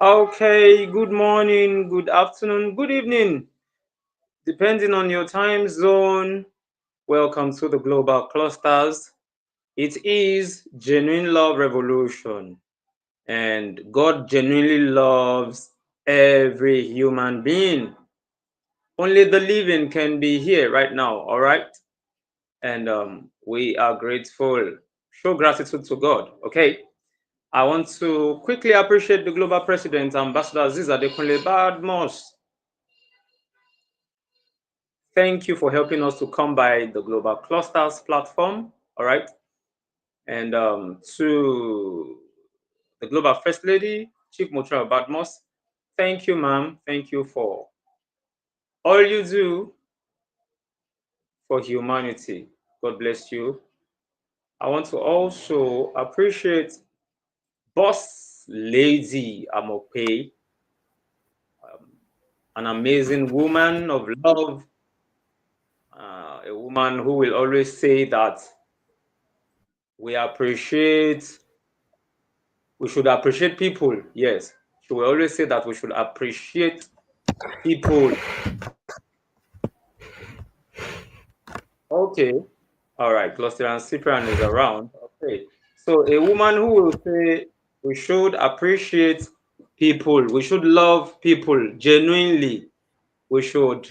Okay, good morning, good afternoon, good evening, depending on your time zone. Welcome to the Global Clusters. It is Genuine Love Revolution, and God genuinely loves every human being. Only the living can be here right now, all right? And we are grateful. Show gratitude to God, okay? I want to quickly appreciate the Global President, Ambassador Aziza Dekunle Badmos. Thank you for helping us to come by the Global Clusters platform. All right. And to the Global First Lady, Chief Motra Badmos, thank you, ma'am. Thank you for all you do for humanity. God bless you. I want to also appreciate Boss Lady Amope, an amazing woman of love, a woman who will always say that we appreciate we should appreciate people. Yes, she will always say that we should appreciate people. Okay, all right. Cluster and Cyprian is around. Okay, so a woman who will say we should appreciate people, we should love people genuinely, we should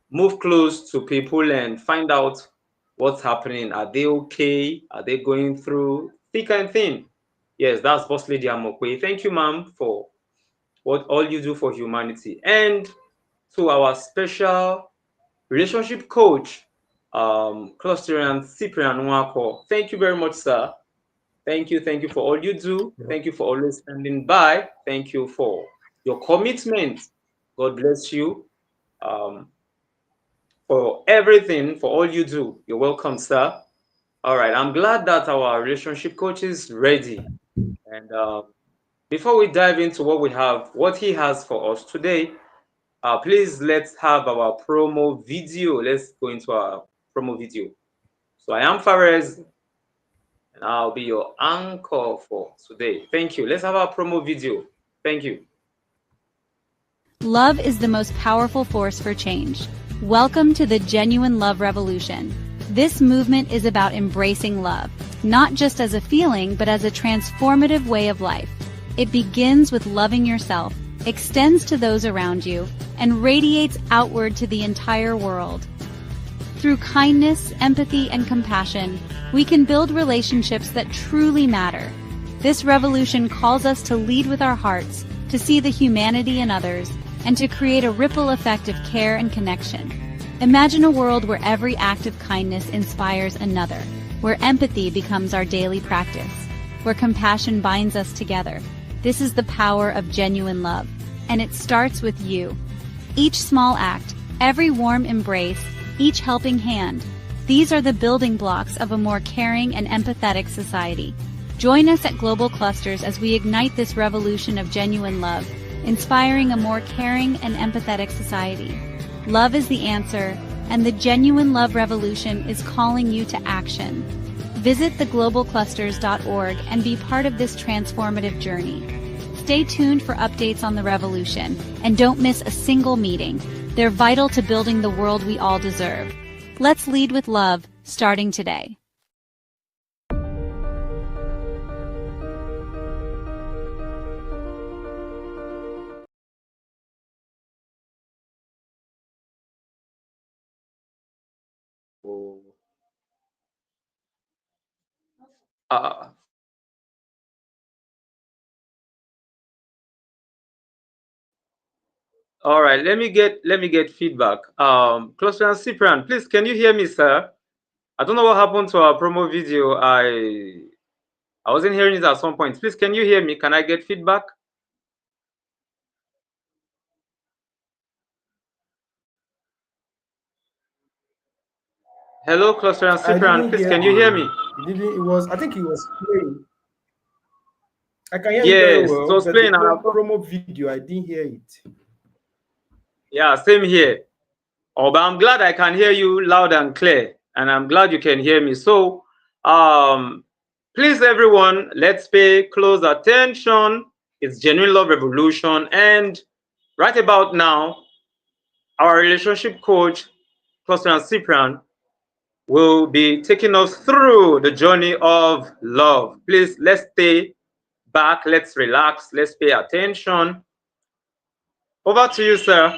move close to people and find out what's happening. Are they okay? Are they going through thick and thin? Yes, that's Boss Lady Amokwe. Thank you, ma'am, for what all you do for humanity. And to our special relationship coach, Clusterian Cyprian Nwako. Thank you very much, sir. Thank you for all you do. Yeah. Thank you for always standing by. Thank you for your commitment. God bless you for everything, for all you do. You're welcome, sir. All right, I'm glad that our relationship coach is ready. And before we dive into what he has for us today, please let's have our promo video. Let's go into our promo video. So I am Fares, and I'll be your anchor for today. Thank you. Let's have our promo video. Thank you. Love is the most powerful force for change. Welcome to the Genuine Love Revolution. This movement is about embracing love, not just as a feeling, but as a transformative way of life. It begins with loving yourself, extends to those around you, and radiates outward to the entire world. Through kindness, empathy, and compassion, we can build relationships that truly matter. This revolution calls us to lead with our hearts, to see the humanity in others, and to create a ripple effect of care and connection. Imagine a world where every act of kindness inspires another, where empathy becomes our daily practice, where compassion binds us together. This is the power of genuine love, and it starts with you. Each small act, every warm embrace, each helping hand, these are the building blocks of a more caring and empathetic society. Join us at Global Clusters as we ignite this revolution of genuine love, inspiring a more caring and empathetic society. Love is the answer, and the Genuine Love Revolution is calling you to action. Visit theglobalclusters.org and be part of this transformative journey. Stay tuned for updates on the revolution, and don't miss a single meeting. They're vital to building the world we all deserve. Let's lead with love, starting today. Oh, uh, all right, let me get feedback. Cluster and Cyprian, please, can you hear me, sir? I don't know what happened to our promo video. I wasn't hearing it at some point. Please, can you hear me? Can I get feedback? Hello, Cluster and I Cyprian. didn't Please, hear can you hear the. me? It didn't. It was. I think it was playing. I can hear you very Yes, it well, was but the playing. And promo video, I didn't hear it. yeah, same here. Oh, but I'm glad I can hear you loud and clear, and I'm glad you can hear me. So, please, everyone, let's pay close attention. It's Genuine Love Revolution. And right about now, our relationship coach, Cluster and Cyprian, will be taking us through the journey of love. Please, let's stay back, let's relax, let's pay attention. Over to you, sir.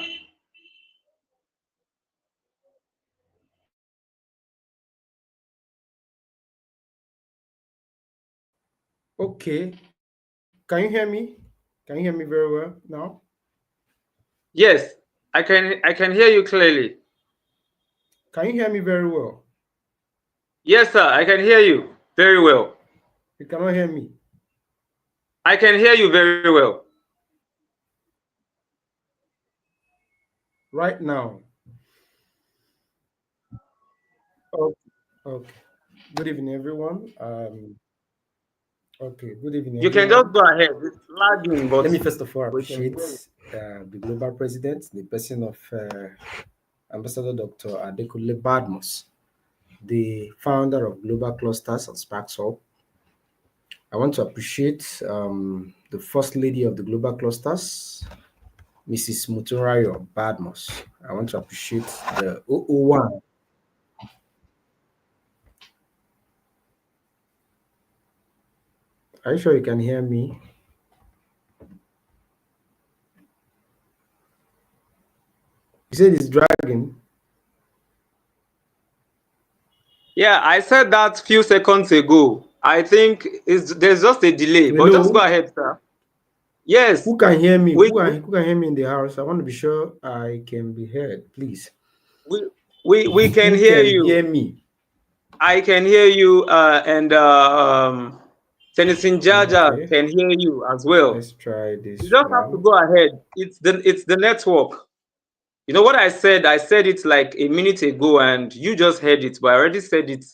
Okay. Can you hear me? Can you hear me very well now? Yes, I can hear you clearly. Can you hear me very well? Yes, sir, I can hear you very well. You cannot hear me. I can hear you very well. Right now. Okay. Okay. Good evening, everyone. Okay. Good evening, You can just everyone. go ahead. It's lagging, but Let me first of all we can appreciate hear you. the global president, the person of Ambassador Dr. Adekunle Badmus, the founder of Global Clusters and Sparks Up. I want to appreciate the First Lady of the Global Clusters, Mrs. Muturayo Badmus. I want to appreciate the OO1. Are you sure you can hear me? You said it's dragging. Yeah, I said that few seconds ago. I think there's just a delay, but just go Hello? ahead, sir. Yes, Who can hear me? we Who can hear me in the house? I want to be sure I can be heard, please. we we can Who hear can hear you. me? I can hear you, and Tennessee Jaja Okay, can hear you as well. let's try You this just have to one. go ahead. It's the network. You know what I said? I said it like a minute ago, and you just heard it, but I already said it.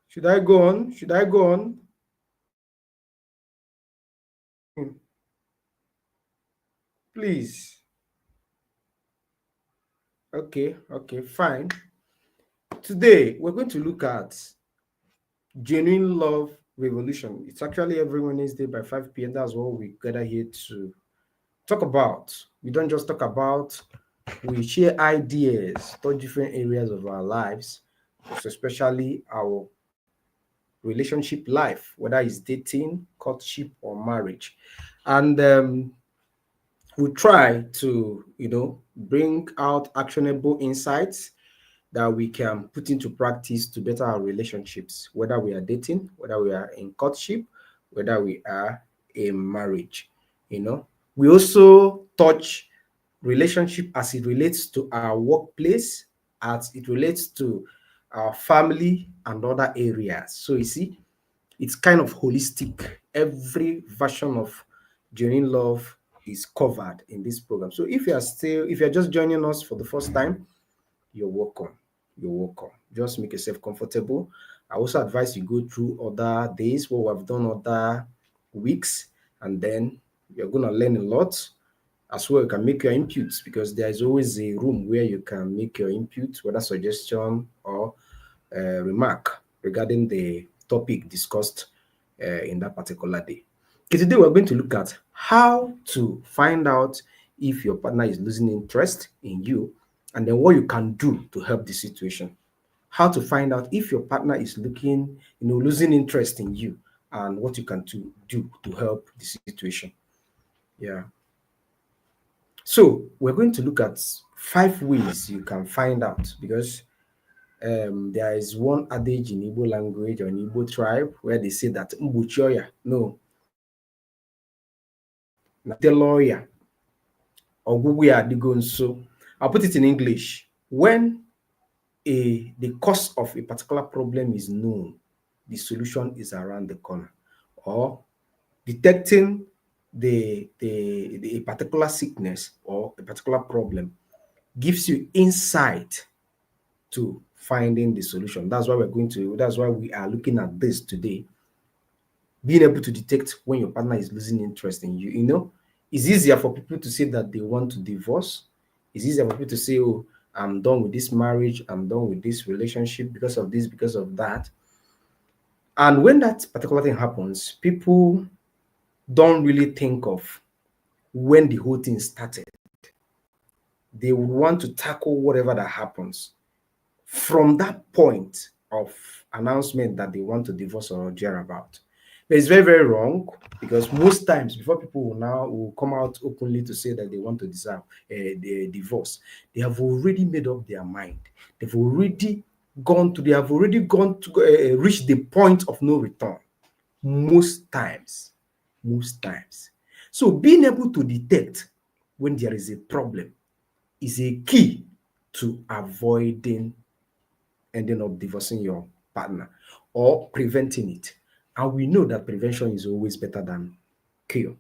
Should I go on? Should I go on? Please. Okay, fine. Today, we're going to look at Genuine Love Revolution. It's actually every Wednesday by 5 p.m. That's what we gather here to talk about. We don't just talk about, we share ideas to different areas of our lives, especially our relationship life, whether it's dating, courtship, or marriage. And we try to, bring out actionable insights that we can put into practice to better our relationships, whether we are dating, whether we are in courtship, whether we are in marriage. We also touch relationship as it relates to our workplace, as it relates to our family and other areas. So you see, it's kind of holistic. Every version of genuine love is covered in this program. So if you're just joining us for the first time, you're welcome. You're welcome. Just make yourself comfortable. I also advise you go through other days, what we've done other weeks, and then you're gonna learn a lot. As well, you can make your inputs because there is always a room where you can make your input, whether suggestion or remark regarding the topic discussed in that particular day. Okay, today we're going to look at how to find out if your partner is losing interest in you and then what you can do to help the situation. How to find out if your partner is losing interest in you and what you can do to help the situation. Yeah. So we're going to look at 5 ways you can find out because there is one adage in Igbo language or in Igbo tribe where they say that "Mbuchoya," no, the lawyer, or so. I'll put it in English. When the cause of a particular problem is known, the solution is around the corner, or detecting a particular sickness or a particular problem gives you insight to finding the solution. That's why we are looking at this today. Being able to detect when your partner is losing interest in you. It's easier for people to say that they want to divorce. It's easier for people to say, oh, I'm done with this marriage, I'm done with this relationship because of this, because of that. And when that particular thing happens, people don't really think of when the whole thing started. They would want to tackle whatever that happens from that point of announcement that they want to divorce or care about. But it's very, very wrong, because most times before people will come out openly to say that they want to the divorce, they have already made up their mind. They have already gone to reach the point of no return. Most times, most times. So being able to detect when there is a problem is a key to avoiding ending up divorcing your partner or preventing it. And we know that prevention is always better than cure.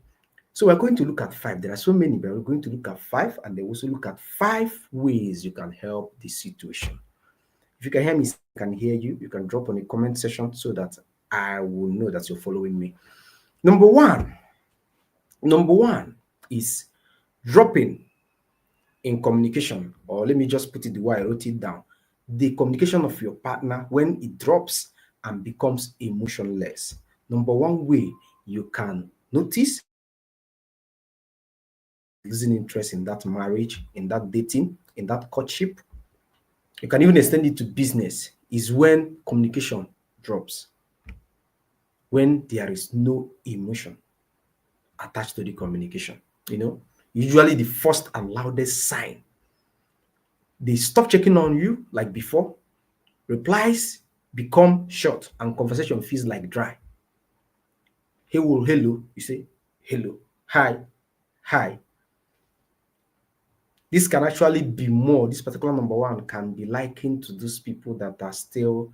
So we're going to look at five. There are so many, but we're going to look at five, and then also look at 5 ways you can help the situation. If you can hear me, I can hear you. You can drop on the comment section so that I will know that you're following me. Number one, is dropping in communication, or let me just put it the way I wrote it down. The communication of your partner when it drops and becomes emotionless. Number one way you can notice losing interest in that marriage, in that dating, in that courtship, you can even extend it to business, is when communication drops, when there is no emotion attached to the communication. Usually the first and loudest sign, they stop checking on you like before, replies become short, and conversation feels like dry. Hello, you say hello, hi, hi. This can actually be more. This particular number one can be likened to those people that are still,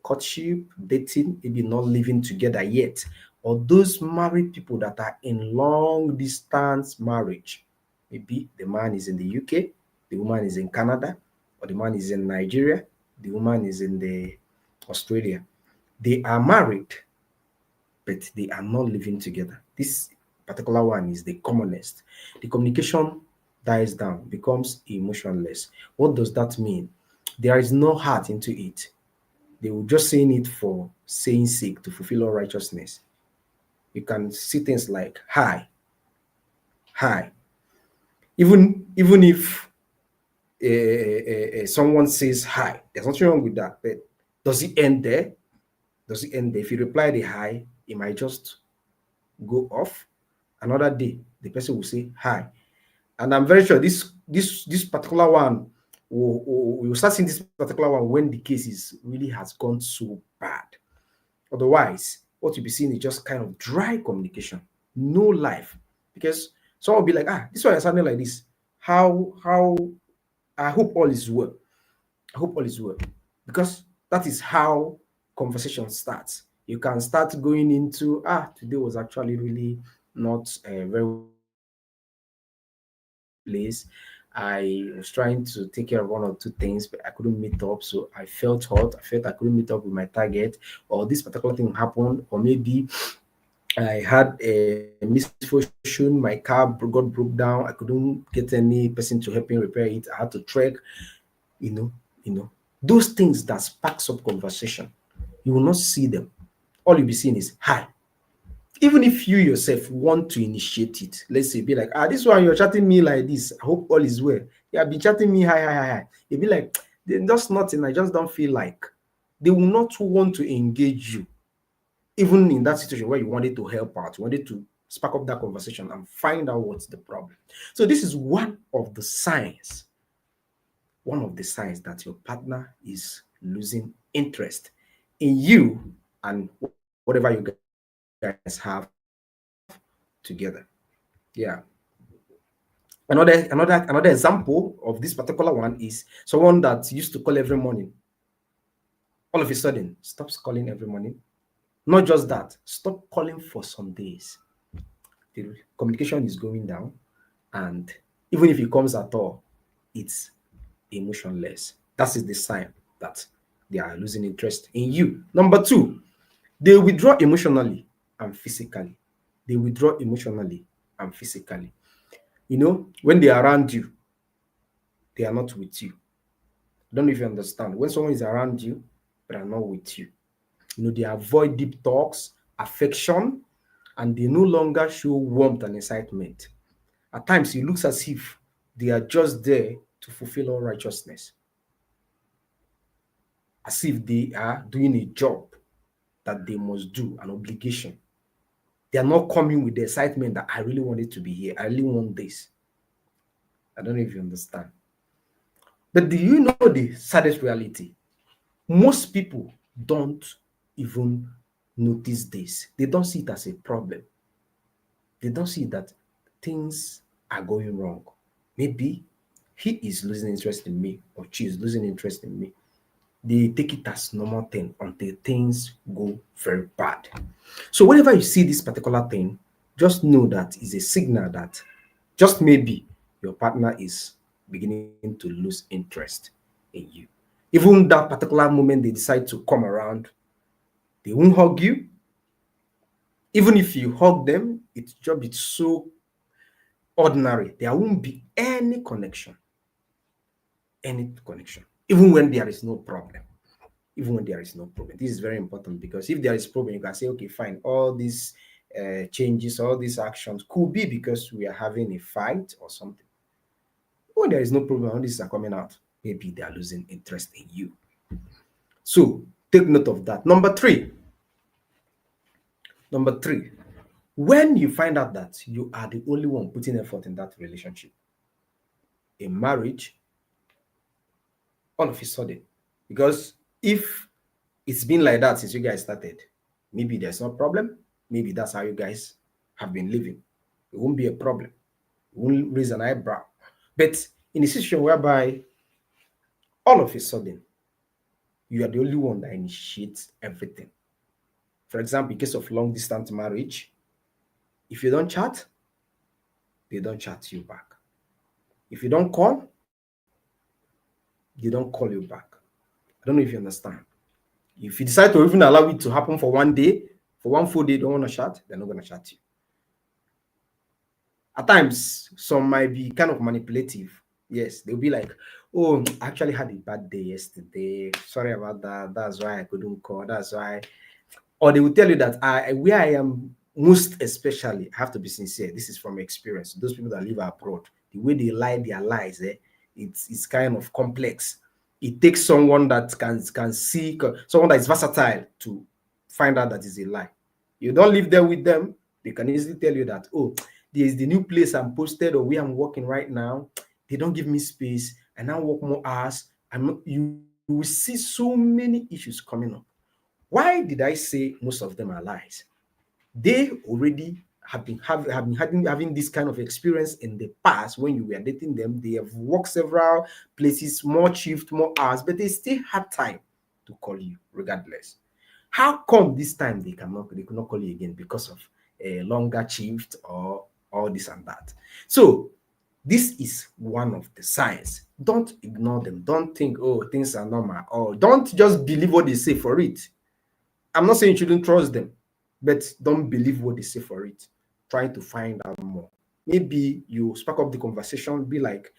courtship, dating, maybe not living together yet, or those married people that are in long distance marriage. Maybe the man is in the UK, the woman is in Canada, or the man is in Nigeria, the woman is in the Australia. They are married, but they are not living together. This particular one is the commonest. The communication dies down, becomes emotionless. What does that mean? There is no heart into it. They will just saying it for saying sake to fulfill all righteousness. You can see things like hi, hi. Even if someone says hi, there's nothing wrong with that. But does it end there? Does it end there? If you reply the hi, it might just go off. Another day, the person will say hi. And I'm very sure this particular one will start seeing this particular one when the case is really has gone so bad. Otherwise, what you'll be seeing is just kind of dry communication, no life. Because someone will be like, this one is sounding like this. How I hope all is well. I hope all is well. Because that is how conversation starts. You can start going into, today was actually really not very place. I was trying to take care of one or two things, but I couldn't meet up. So I felt hurt. I felt I couldn't meet up with my target, or this particular thing happened, or maybe I had a misfortune. My car got broke down. I couldn't get any person to help me repair it. I had to trek. Those things that sparks up conversation, you will not see them. All you'll be seeing is hi. Even if you yourself want to initiate it, let's say, be like, this one you're chatting me like this. I hope all is well. Yeah, be chatting me hi, hi, hi, hi. You'll be like, that's nothing. I just don't feel like. They will not want to engage you, even in that situation where you wanted to help out, you wanted to spark up that conversation and find out what's the problem. So this is one of the signs that your partner is losing interest in you and whatever you guys have together. Yeah. Another example of this particular one is someone that used to call every morning. All of a sudden, stops calling every morning. Not just that, stop calling for some days. The communication is going down, and even if it comes at all, it's emotionless. That is the sign that they are losing interest in you. Number two, they withdraw emotionally and physically. They withdraw emotionally and physically. When they are around you, they are not with you. I don't know if you understand. When someone is around you, but are not with you, they avoid deep talks, affection, and they no longer show warmth and excitement. At times, it looks as if they are just there to fulfill all righteousness, as if they are doing a job that they must do, an obligation. They are not coming with the excitement that I really want it to be here. I really want this. I don't know if you understand. But do you know the saddest reality? Most people don't even notice this. They don't see it as a problem. They don't see that things are going wrong. Maybe he is losing interest in me or she is losing interest in me. They take it as normal thing until things go very bad. So whenever you see this particular thing, just know that is a signal that just maybe your partner is beginning to lose interest in you. Even that particular moment they decide to come around, they won't hug you. Even if you hug them, it's just it's so ordinary. There won't be any connection. Any connection. Even when there is no problem. Even when there is no problem. This is very important, because if there is problem, you can say, okay, fine, all these changes, all these actions could be because we are having a fight or something. When there is no problem, all these are coming out, maybe they are losing interest in you. So take note of that. Number three, when you find out that you are the only one putting effort in that relationship, in marriage, all of a sudden, because if it's been like that since you guys started, maybe there's no problem. Maybe that's how you guys have been living. It won't be a problem. It won't raise an eyebrow. But in a situation whereby all of a sudden you are the only one that initiates everything. For example, in case of long distance marriage, if you don't chat, they don't chat you back. If you don't call, they don't call you back. I don't know if you understand. If you decide to even allow it to happen for one day, for one full day, they don't want to chat, they're not going to chat you. At times, some might be kind of manipulative. Yes, they'll be like, oh, I actually had a bad day yesterday. Sorry about that. That's why I couldn't call. That's why. Or they will tell you that where I am most especially, I have to be sincere. This is from experience. Those people that live abroad, the way they lie their lies, it's kind of complex. It takes someone that can see, someone that is versatile to find out that is a lie. You don't live there with them, they can easily tell you that, oh, there is the new place I'm posted or where I'm working right now. They don't give me space. I now work more hours. You will see so many issues coming up. Why did I say most of them are lies? They already having this kind of experience in the past. When you were dating them, they have worked several places, more shift, more hours, but they still have time to call you regardless. How come this time they could not call you again because of a longer shift or all this and that? So this is one of the signs. Don't ignore them. Don't think, oh, things are normal, or don't just believe what they say for it. I'm not saying you shouldn't trust them, but don't believe what they say for it. Try to find out more. Maybe you spark up the conversation, be like,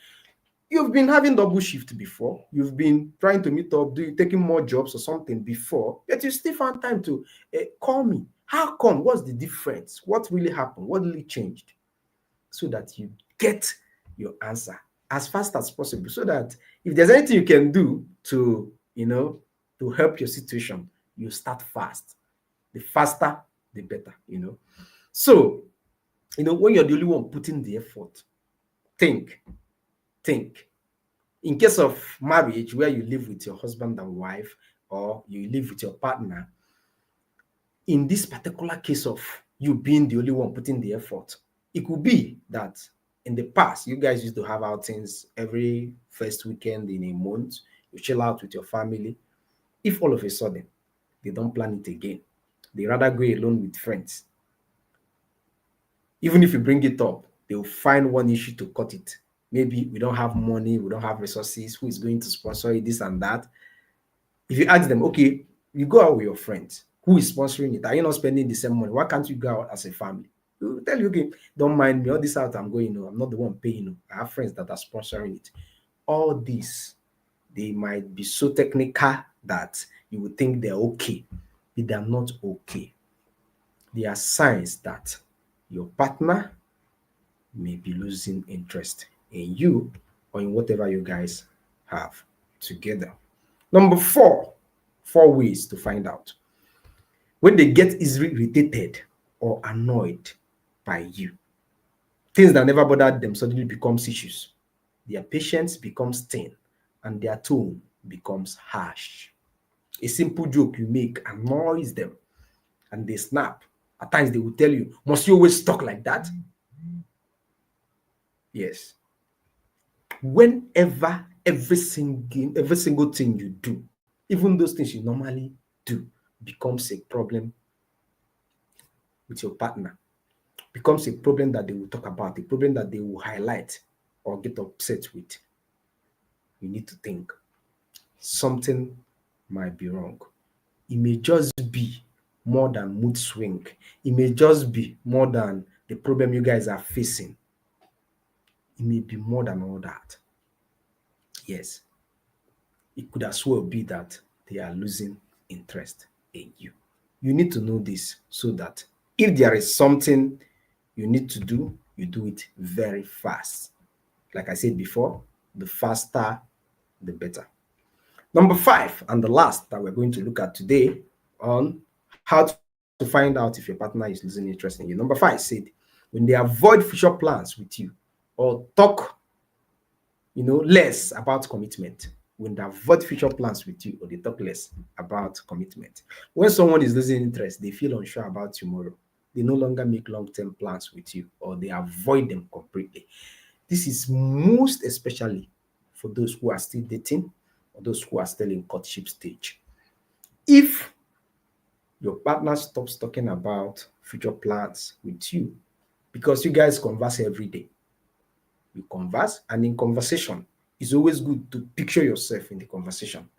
you've been having double shift before, you've been trying to meet up, taking more jobs or something before, yet you still found time to call me. How come? What's the difference? What really happened? What really changed? So that you get your answer as fast as possible, so that if there's anything you can do to help your situation, you start fast. The faster the better. So when you're the only one putting the effort, think in case of marriage where you live with your husband and wife, or you live with your partner. In this particular case of you being the only one putting the effort, it could be that in the past you guys used to have outings every first weekend in a month. You chill out with your family. If all of a sudden they don't plan it again, they rather go alone with friends. Even if you bring it up, they'll find one issue to cut it. Maybe we don't have money, we don't have resources, who is going to sponsor it, this and that. If you ask them, okay, you go out with your friends, who is sponsoring it? Are you not spending the same money? Why can't you go out as a family? They will tell you, okay, don't mind me, all this out I'm going, no, I'm not the one paying. No. I have friends that are sponsoring it. All this, they might be so technical that you would think they're okay, but they're not okay. They are signs that your partner may be losing interest in you or in whatever you guys have together. Number four ways to find out. When they get easily irritated or annoyed by you, things that never bothered them suddenly becomes issues. Their patience becomes thin and their tone becomes harsh. A simple joke you make annoys them and they snap. At times they will tell you, must you always talk like that? Yes. Whenever every single thing you do, even those things you normally do, becomes a problem with your partner, becomes a problem that they will talk about, a problem that they will highlight or get upset with, you need to think something might be wrong. It may just be more than mood swing. It may just be more than the problem you guys are facing. It may be more than all that. Yes, it could as well be that they are losing interest in you. You need to know this so that if there is something you need to do, you do it very fast. Like I said before, the faster, the better. Number five, and the last that we're going to look at today on how to find out if your partner is losing interest in you. Number five said, when they avoid future plans with you or talk less about commitment, when they avoid future plans with you or they talk less about commitment. When someone is losing interest, they feel unsure about tomorrow. They no longer make long-term plans with you or they avoid them completely. This is most especially for those who are still dating or those who are still in courtship stage. If your partner stops talking about future plans with you because you guys converse every day, you converse, and in conversation, it's always good to picture yourself in the conversation.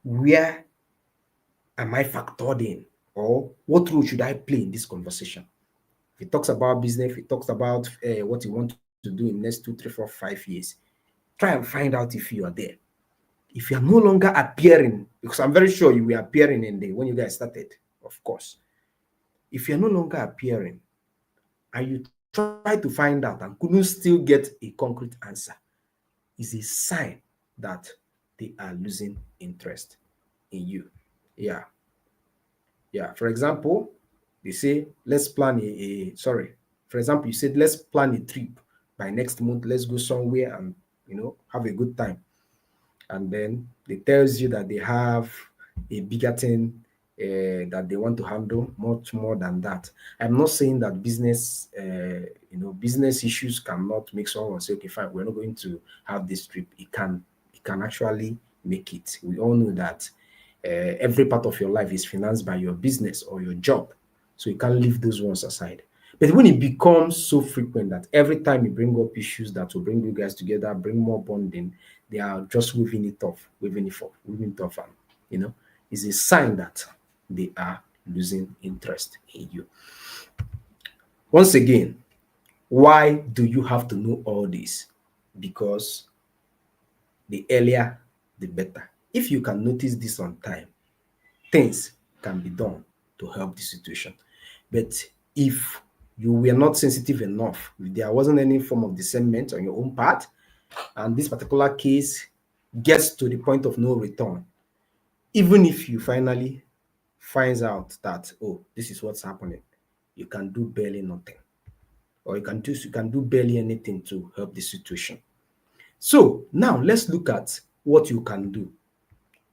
Where am I factored in? Or what role should I play in this conversation? If he talks about business, if he talks about what he wants to do in the next 2, 3, 4, 5 years, try and find out if you are there. If you are no longer appearing, because I'm very sure you were appearing in the when you guys started, of course. If you're no longer appearing and you try to find out and couldn't still get a concrete answer, is a sign that they are losing interest in you. Yeah. Yeah. For example, they say, let's plan for example, you said, let's plan a trip by next month. Let's go somewhere and, have a good time. And then they tells you that they have a bigger thing that they want to handle much more than that. I'm not saying that business issues cannot make someone say, okay, fine, we're not going to have this trip. It can actually make it. We all know that every part of your life is financed by your business or your job. So you can't leave those ones aside. But when it becomes so frequent that every time you bring up issues that will bring you guys together, bring more bonding, they are just waving it off, waving it off, and is a sign that they are losing interest in you. Once again, why do you have to know all this? Because the earlier, the better. If you can notice this on time, things can be done to help the situation. But if you were not sensitive enough, if there wasn't any form of discernment on your own part, and this particular case gets to the point of no return, even if you finally finds out that, oh, this is what's happening, you can do barely nothing, or you can do barely anything to help the situation. So now let's look at what you can do.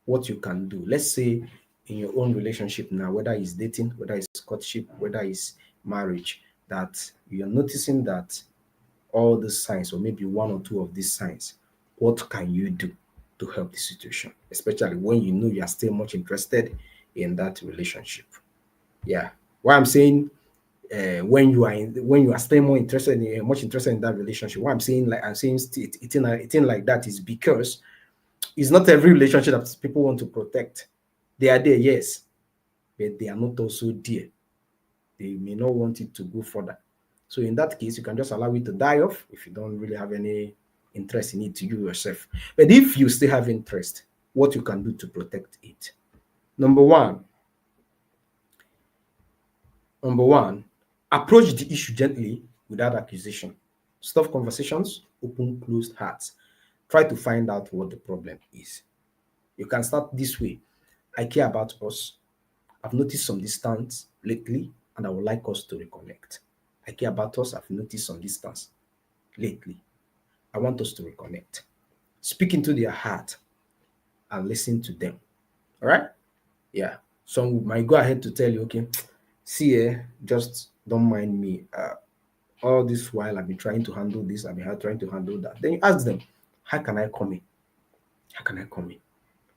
Let's say in your own relationship now, whether it's dating, whether it's courtship, whether it's marriage, that you're noticing that all the signs, or maybe one or two of these signs, what can you do? to help the situation, especially when you know you are still much interested in that relationship. Yeah. Why I'm saying when you are still more interested in much interested in that relationship, why I'm saying it in like that is because it's not every relationship that people want to protect. They are there, yes, but they are not also there. They may not want it to go further. So in that case, you can just allow it to die off if you don't really have any interest in it to you yourself. But if you still have interest, what you can do to protect it. Number one, Number one, approach the issue gently without accusation. Stop conversations, open closed hearts. Try to find out what the problem is. You can start this way. I care about us. I've noticed some distance lately, and I would like us to reconnect. I care about us. I've noticed some distance lately. I want us to reconnect. Speak into their heart and listen to them. All right? Yeah. Some might go ahead to tell you, okay, see, just don't mind me. All this while I've been trying to handle this, I've been trying to handle that. Then you ask them, how can I come in? How can I come in?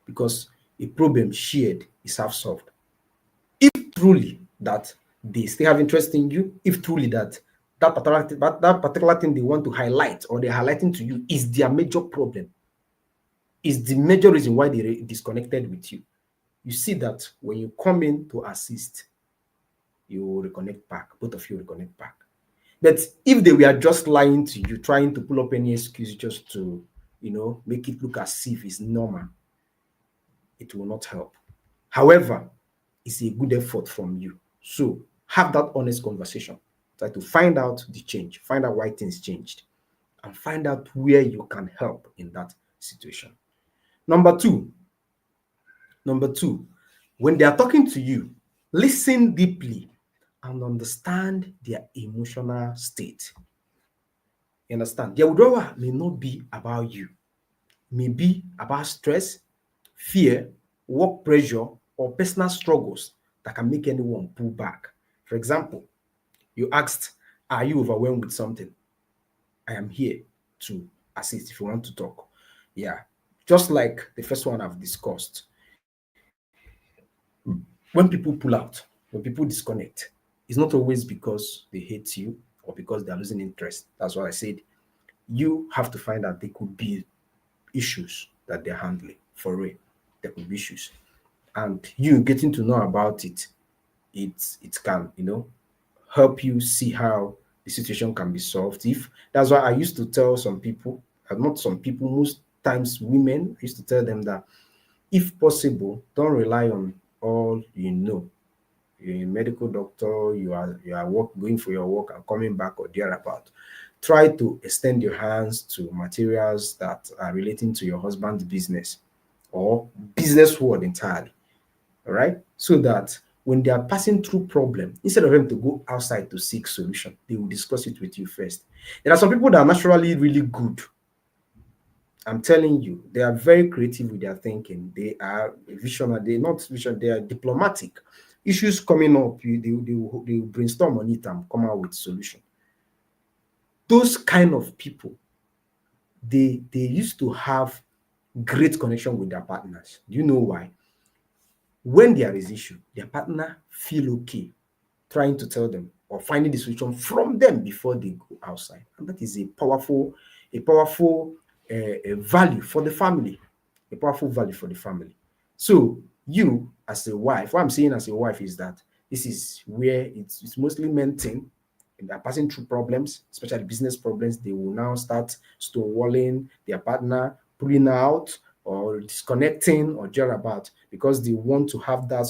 Because a problem shared is half solved. If truly that they still have interest in you, if truly that particular thing they want to highlight or they're highlighting to you is their major problem, is the major reason why they disconnected with you. You see that when you come in to assist, you will reconnect back. Both of you reconnect back. But if they were just lying to you, trying to pull up any excuse just to, make it look as if it's normal, it will not help. However, it's a good effort from you. So have that honest conversation. Try to find out the change, find out why things changed, and find out where you can help in that situation. Number two, when they are talking to you, listen deeply and understand their emotional state. You understand? Their withdrawal may not be about you, may be about stress, fear, work pressure, or personal struggles that can make anyone pull back. For example, you asked, are you overwhelmed with something? I am here to assist if you want to talk. Yeah. Just like the first one I've discussed, when people pull out, when people disconnect, it's not always because they hate you or because they're losing interest. That's what I said. You have to find out there could be issues that they're handling for real. There could be issues. And you getting to know about it, it can, help you see how the situation can be solved. If that's why I used to tell some people, not some people, most times women, I used to tell them that if possible, don't rely on all you know. You're a medical doctor, you are going for your work and coming back or thereabout. Try to extend your hands to materials that are relating to your husband's business or business world entirely. All right, so that when they are passing through problem, instead of them to go outside to seek solution, they will discuss it with you first. There are some people that are naturally really good. I'm telling you, they are very creative with their thinking. They are visionary. They're not visionary. They are diplomatic. Issues coming up, they will brainstorm on it and come out with solution. Those kind of people, they used to have great connection with their partners. Do you know why? When there is issue, their partner feel okay trying to tell them or finding the solution from them before they go outside. And that is a value for the family, a powerful value for the family. So you as a wife, what I'm saying as a wife is that this is where it's mostly men thing, and they're passing through problems, especially business problems. They will now start stonewalling their partner, pulling out or disconnecting or thereabout because they want to have that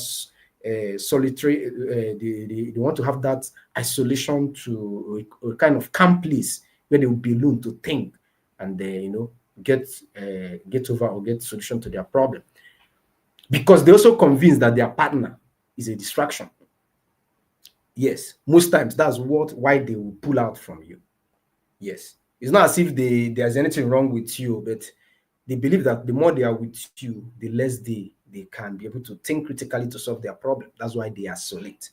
solitary, they want to have that isolation to a kind of calm place where they will be alone to think and get over or get solution to their problem, because they also convinced that their partner is a distraction. Yes, most times that's why they will pull out from you. Yes, it's not as if there's anything wrong with you, but they believe that the more they are with you, the less they can be able to think critically to solve their problem. That's why they isolate.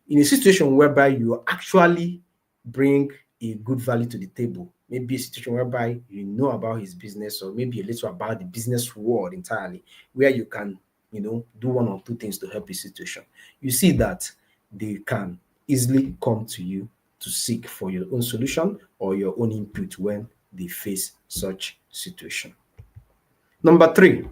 In a situation whereby you actually bring a good value to the table. Maybe a situation whereby you know about his business, or maybe a little about the business world entirely, where you can, do one or two things to help his situation. You see that they can easily come to you to seek for your own solution or your own input when they face such situation. Number three,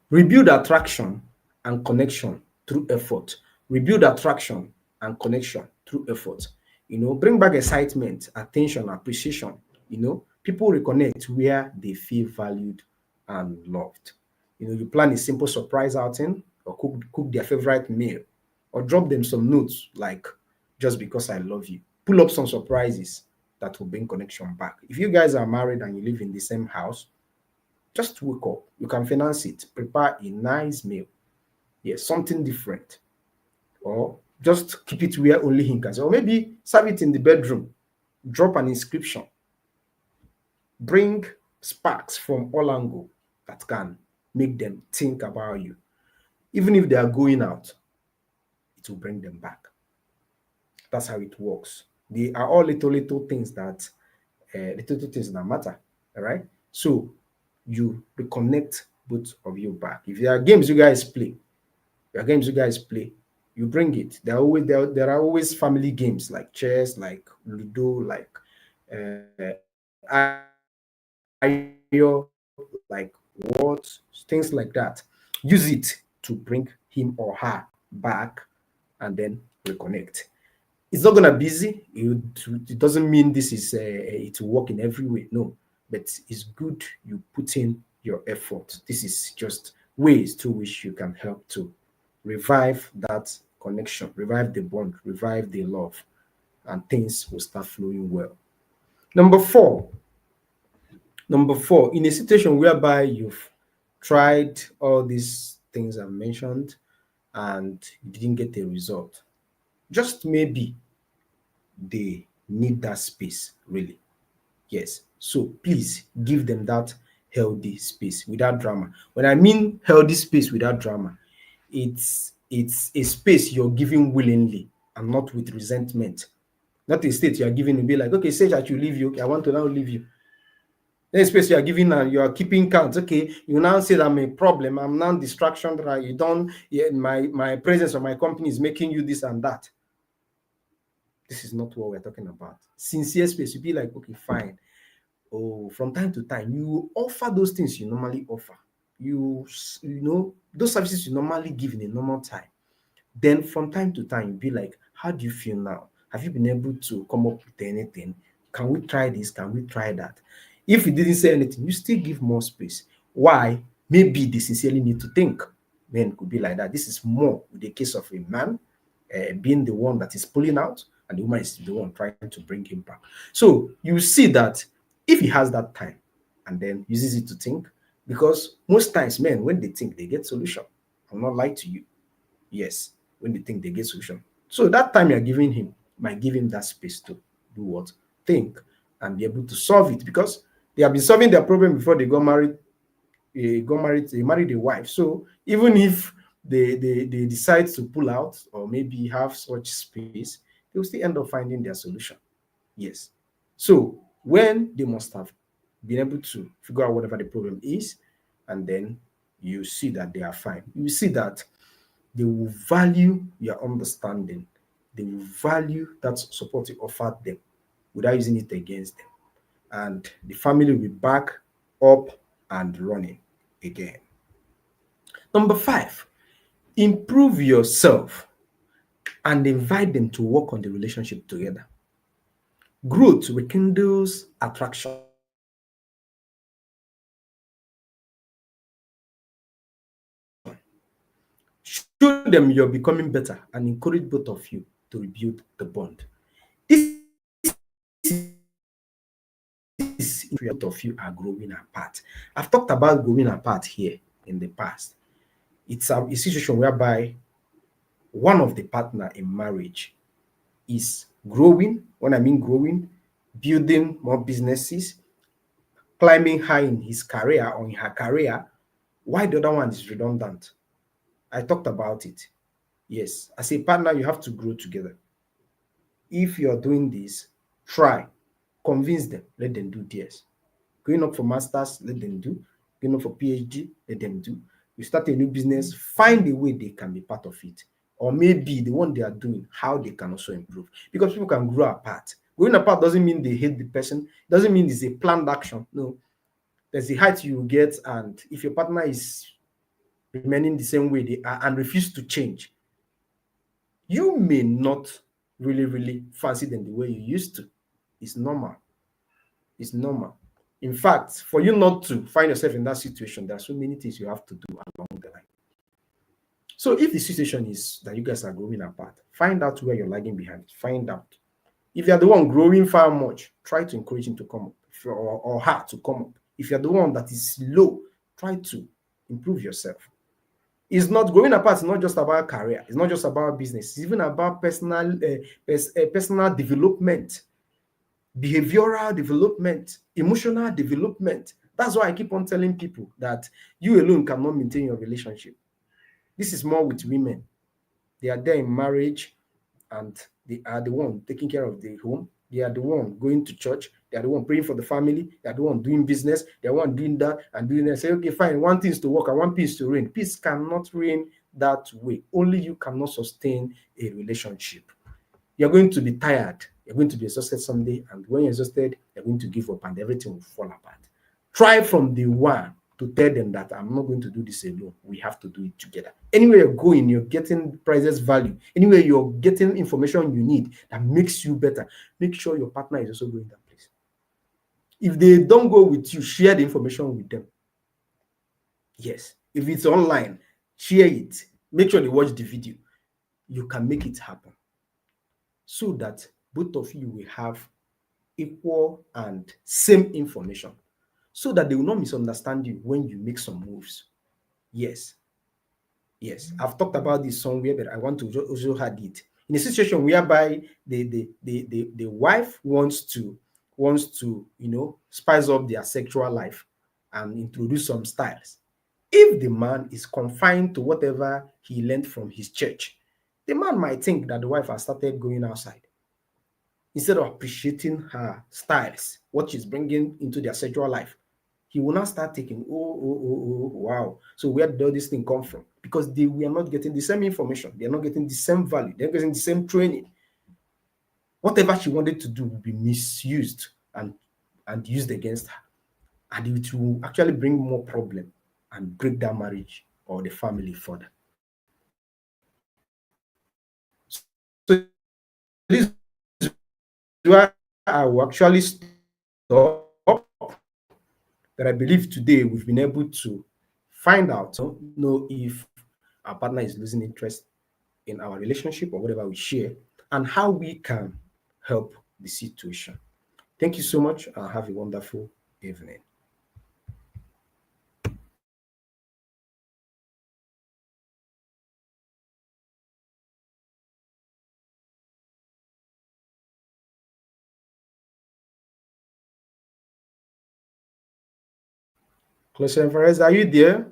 rebuild attraction and connection through effort. Rebuild attraction and connection through effort. Bring back excitement, attention, appreciation. People reconnect where they feel valued and loved. You plan a simple surprise outing, or cook their favorite meal, or drop them some notes like, just because I love you. Pull up some surprises that will bring connection back. If you guys are married and you live in the same house, just wake up. You can finance it. Prepare a nice meal. Yes, something different. Or just keep it where only him can see. Or maybe serve it in the bedroom. Drop an inscription. Bring sparks from all angles that can make them think about you. Even if they are going out, it will bring them back. That's how it works. They are all little things that matter. All right. So you reconnect both of you back. If there are games you guys play, you bring it. There are always family games like chess, like Ludo, like Ayo, like what, things like that. Use it to bring him or her back and then reconnect. It's not gonna be easy. It doesn't mean this is it will work in every way. No, but it's good you put in your effort. This is just ways through which you can help to revive that connection, revive the bond, revive the love, and things will start flowing well. Number four, in a situation whereby you've tried all these things I've mentioned and you didn't get a result, just maybe they need that space, really. Yes. So please give them that healthy space without drama. When I mean healthy space without drama, it's a space you're giving willingly and not with resentment. Not a state you are giving to be like, okay, say that you leave you. Okay, I want to now leave you. Then a space you are giving and you are keeping count. Okay, you now say that I'm a problem. I'm now distraction. That you don't. Yeah, my presence or my company is making you this and that. This is not what we're talking about. Sincere space. You be like, okay, fine. Oh, from time to time, you offer those things you normally offer. Those services you normally give in a normal time. Then from time to time, you be like, how do you feel now? Have you been able to come up with anything? Can we try this? Can we try that? If he didn't say anything, you still give more space. Why? Maybe they sincerely need to think. Men could be like that. This is more the case of a man being the one that is pulling out, and the woman is the one trying to bring him back. So you see that if he has that time and then uses it to think, because most times men, when they think, they get solution. I'll not lie to you. Yes, when they think, they get solution. So that time you're giving him might give him that space to do what? Think and be able to solve it, because they have been solving their problem before they got married. They married a wife. So even if they decide to pull out or maybe have such space, they will still end up finding their solution. Yes. So when they must have been able to figure out whatever the problem is, and then you see that they are fine. You see that they will value your understanding. They will value that support you offered them without using it against them. And the family will be back up and running again. Number five, improve yourself and invite them to work on the relationship together. Growth rekindles attraction. Show them you're becoming better and encourage both of you to rebuild the bond. This is both of you are growing apart. I've talked about growing apart here in the past. It's a situation whereby one of the partner in marriage is growing. When I mean growing, building more businesses, climbing high in his career or in her career, while the other one is redundant. I talked about it. Yes, as a partner, you have to grow together. If you're doing this, Try. Convince them. Let them do theirs. Going up for masters, let them do. Going up for PhD, let them do. You start a new business, find a way they can be part of it. Or maybe the one they are doing, how they can also improve. Because people can grow apart. Growing apart doesn't mean they hate the person, doesn't mean it's a planned action. No. There's the height you get, and if your partner is remaining the same way they are and refuse to change, you may not really fancy them the way you used to. It's normal. It's normal. In fact, for you not to find yourself in that situation, there are so many things you have to do along the line. So if the situation is that you guys are growing apart, find out where you're lagging behind. Find out. If you're the one growing far much, try to encourage him to come up, or her to come up. If you're the one that is low, try to improve yourself. It's not growing apart. It's not just about career. It's not just about business. It's even about personal development, behavioral development, emotional development. That's why I keep on telling people that you alone cannot maintain your relationship. This is more with women. They are there in marriage, and they are the one taking care of the home. They are the one going to church. They are the one praying for the family. They are the one doing business. They are the one doing that and doing that. Say, okay, fine. One thing is to work and one peace to reign. Peace cannot reign that way. Only you cannot sustain a relationship. You're going to be tired. You're going to be exhausted someday. And when you're exhausted, you're going to give up and everything will fall apart. Try from the one to tell them that I'm not going to do this alone. We have to do it together. Anywhere you're going, you're getting prices value. Anywhere you're getting information you need that makes you better, make sure your partner is also going that place. If they don't go with you, share the information with them. Yes. If it's online, share it. Make sure they watch the video. You can make it happen so that both of you will have equal and same information, so that they will not misunderstand you when you make some moves. Yes. Yes, I've talked about this somewhere, but I want to also add it. In a situation whereby the wife wants to spice up their sexual life and introduce some styles. If the man is confined to whatever he learned from his church, the man might think that the wife has started going outside instead of appreciating her styles, what she's bringing into their sexual life. He will not start taking, wow. So where did all this thing come from? Because we are not getting the same information. They are not getting the same value. They're getting the same training. Whatever she wanted to do will be misused and used against her. And it will actually bring more problem and break down marriage or the family further. So this is where I will actually stop. But I believe today we've been able to find out, know if our partner is losing interest in our relationship or whatever we share, and how we can help the situation. Thank you so much, and have a wonderful evening. Closer Perez, are you there?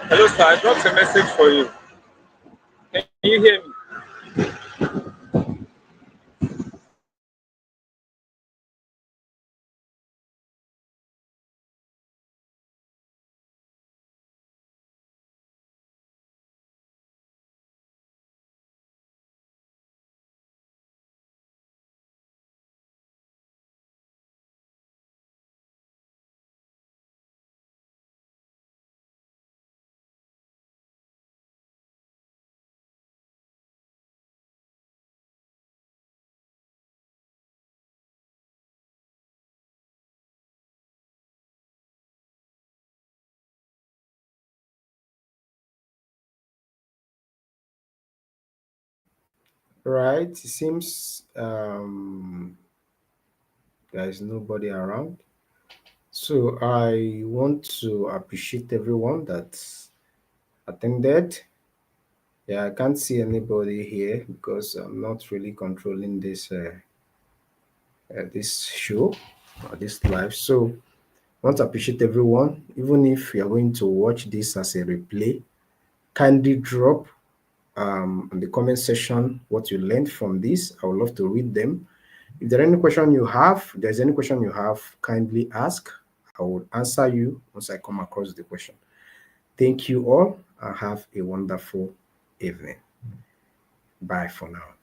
Hello, sir. I dropped a message for you. Can you hear me? Right. It seems there is nobody around. So I want to appreciate everyone that attended. Yeah, I can't see anybody here because I'm not really controlling this show or this live. So I want to appreciate everyone. Even if you are going to watch this as a replay, kindly drop in the comment section what you learned from this. I would love to read them. If there are any question you have, if there's any question you have, kindly ask. I will answer you once I come across the question. Thank you all and have a wonderful evening. Bye for now.